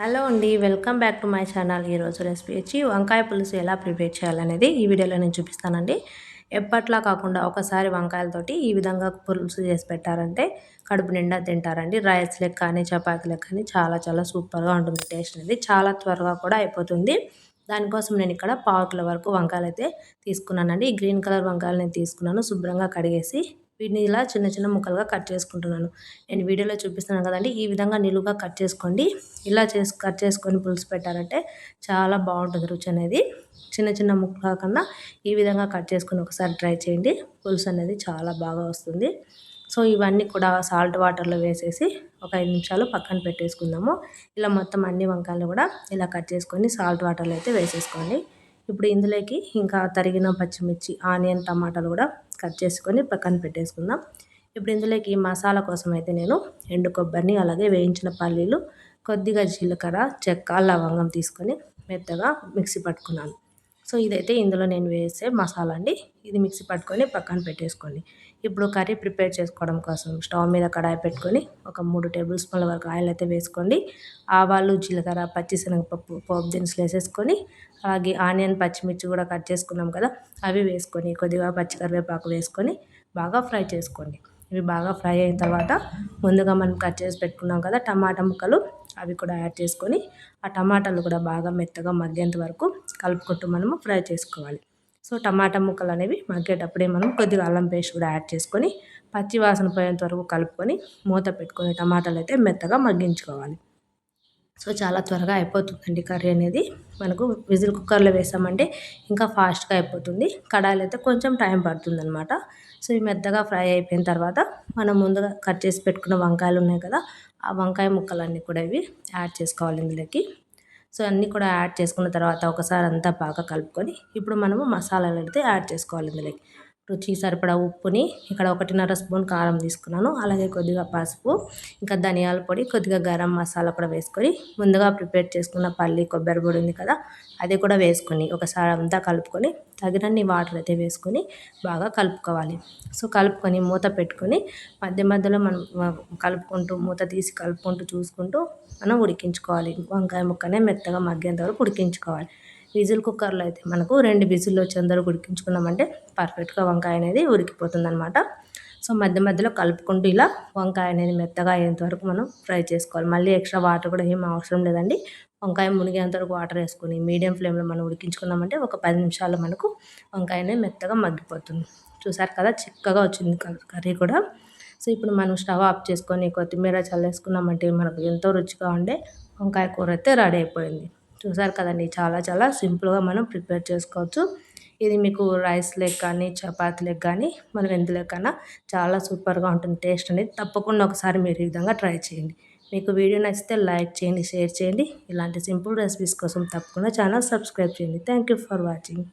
Hello అండి. Welcome back to my channel. ఈరోజు recipe వచ్చి వంకాయ పులుసు ఎలా ప్రిపేర్ చేయాలనేది ఈ వీడియోలో నేను చూపిస్తానండి. ఎప్పట్లా కాకుండా ఒకసారి వంకాయలతోటి ఈ విధంగా పులుసు చేసి పెట్టారంటే కడుపు నిండా తింటారండి. రైస్‌లకి కానీ, చపాతీలకు కానీ చాలా చాలా సూపర్‌గా ఉంటుంది టేస్ట్ అనేది. చాలా త్వరగా కూడా అయిపోతుంది. దానికోసం నేను ఇక్కడ పావు కిలో వరకు వంకాయలైతే తీసుకున్నానండి. ఈ గ్రీన్ కలర్ వంకాయలు నేను తీసుకున్నాను. శుభ్రంగా కడిగేసి వీటిని ఇలా చిన్న చిన్న ముక్కలుగా కట్ చేసుకుంటున్నాను. నేను వీడియోలో చూపిస్తున్నాను కదండీ! ఈ విధంగా నిలువుగా కట్ చేసుకోండి. ఇలా కట్ చేసుకొని పులుసు పెట్టారంటే చాలా బాగుంటుంది రుచి అనేది. చిన్న చిన్న ముక్కల కన్నా ఈ విధంగా కట్ చేసుకొని ఒకసారి ట్రై చేయండి. పులుసు అనేది చాలా బాగా వస్తుంది. సో ఇవన్నీ కూడా సాల్ట్ వాటర్లో వేసేసి ఒక 5 నిమిషాలు పక్కన పెట్టేసుకుందాము. ఇలా మొత్తం అన్ని వంకాయలు కూడా ఇలా కట్ చేసుకొని సాల్ట్ వాటర్లో అయితే వేసేసుకోండి. ఇప్పుడు ఇందులోకి ఇంకా తరిగిన పచ్చిమిర్చి, ఆనియన్, టమాటాలు కూడా కట్ చేసుకొని పక్కన పెట్టేసుకుందాం. ఇప్పుడు ఇందులోకి మసాలా కోసం అయితే నేను ఎండు కొబ్బరిని, అలాగే వేయించిన పల్లీలు, కొద్దిగా జీలకర్ర, చెక్క, లవంగం తీసుకొని మెత్తగా మిక్సీ పట్టుకున్నాను. సో ఇదైతే ఇందులో నేను వేసే మసాలా అండి. ఇది మిక్సీ పట్టుకొని పక్కన పెట్టేసుకోండి. ఇప్పుడు కర్రీ ప్రిపేర్ చేసుకోవడం కోసం స్టవ్ మీద కడాయి పెట్టుకొని ఒక 3 టేబుల్ స్పూన్ల వరకు ఆయిల్ అయితే వేసుకోండి. ఆవాలు, జీలకర్ర, పచ్చిశనగపప్పు, పోపు దినుసులు వేసేసుకొని, అలాగే ఆనియన్, పచ్చిమిర్చి కూడా కట్ చేసుకున్నాం కదా, అవి వేసుకొని కొద్దిగా పచ్చి కరివేపాకు వేసుకొని బాగా ఫ్రై చేసుకోండి. ఇవి బాగా ఫ్రై అయిన తర్వాత ముందుగా మనం కట్ చేసి పెట్టుకున్నాం కదా టమాటా ముక్కలు, అవి కూడా యాడ్ చేసుకొని ఆ టమాటాలు కూడా బాగా మెత్తగా మగ్గేంత వరకు కలుపుకుంటూ మనము ఫ్రై చేసుకోవాలి. సో టమాటా ముక్కలు అనేవి మగ్గేటప్పుడే మనం కొద్దిగా అల్లం పేస్ట్ కూడా యాడ్ చేసుకొని పచ్చి వాసన పోయేంత వరకు కలుపుకొని మూత పెట్టుకొని టమాటాలు అయితే మెత్తగా మగ్గించుకోవాలి. సో చాలా త్వరగా అయిపోతుందండి కర్రీ అనేది. మనకు విజిల్ కుక్కర్లో వేసామంటే ఇంకా ఫాస్ట్గా అయిపోతుంది. కడాయిలో అయితే కొంచెం టైం పడుతుందనమాట. సో ఇవి మెత్తగా ఫ్రై అయిపోయిన తర్వాత మనం ముందుగా కట్ చేసి పెట్టుకున్న వంకాయలు ఉన్నాయి కదా, ఆ వంకాయ ముక్కలన్నీ కూడా ఇవి యాడ్ చేసుకోవాలి ఇందులోకి. సో అన్నీ కూడా యాడ్ చేసుకున్న తర్వాత ఒకసారి అంతా బాగా కలుపుకొని ఇప్పుడు మనము మసాలాలు అయితే యాడ్ చేసుకోవాలి ఇందులోకి. రుచికి సరిపడా ఉప్పుని, ఇక్కడ 1.5 స్పూన్ కారం తీసుకున్నాను, అలాగే కొద్దిగా పసుపు, ఇంకా ధనియాల పొడి, కొద్దిగా గరం మసాలా కూడా వేసుకొని ముందుగా ప్రిపేర్ చేసుకున్న పల్లి కొబ్బరి పొడి ఉంది కదా, అది కూడా వేసుకొని ఒకసారి అంతా కలుపుకొని తగినన్ని వాటర్ అయితే వేసుకొని బాగా కలుపుకోవాలి. సో కలుపుకొని మూత పెట్టుకొని మధ్య మధ్యలో మనం కలుపుకుంటూ మూత తీసి కలుపుకుంటూ చూసుకుంటూ మనం ఉడికించుకోవాలి. వంకాయ ముక్కనే మెత్తగా మగ్గేంత వరకు ఉడికించుకోవాలి. విజిల్ కుక్కర్లో అయితే మనకు 2 విజిల్లు వచ్చేంతవరకు ఉడికించుకున్నామంటే పర్ఫెక్ట్గా వంకాయ అనేది ఉడికిపోతుందనమాట. సో మధ్య మధ్యలో కలుపుకుంటూ ఇలా వంకాయ అనేది మెత్తగా అయ్యేంత వరకు మనం ఫ్రై చేసుకోవాలి. మళ్ళీ ఎక్స్ట్రా వాటర్ కూడా ఏం అవసరం లేదండి. వంకాయ మునిగేంత వరకు వాటర్ వేసుకొని మీడియం ఫ్లేమ్లో మనం ఉడికించుకున్నామంటే ఒక 10 నిమిషాల్లో మనకు వంకాయ అనేది మెత్తగా మగ్గిపోతుంది. చూసారు కదా, చిక్కగా వచ్చింది కర్రీ కూడా. సో ఇప్పుడు మనం స్టవ్ ఆఫ్ చేసుకొని కొత్తిమీర చల్లేసుకున్నామంటే మనకు ఎంతో రుచిగా ఉండే వంకాయ కూర అయితే రెడీ అయిపోయింది. చూసారు కదండి, చాలా చాలా సింపుల్గా మనం ప్రిపేర్ చేసుకోవచ్చు. ఇది మీకు రైస్ లెగ్ కానీ, చపాతీ లెగ్ కానీ, మనం ఎందులోకన్నా చాలా సూపర్గా ఉంటుంది టేస్ట్ అనేది. తప్పకుండా ఒకసారి మీరు ఈ విధంగా ట్రై చేయండి. మీకు వీడియో నచ్చితే లైక్ చేయండి, షేర్ చేయండి. ఇలాంటి సింపుల్ రెసిపీస్ కోసం తప్పకుండా ఛానల్ సబ్స్క్రైబ్ చేయండి. Thank you for watching.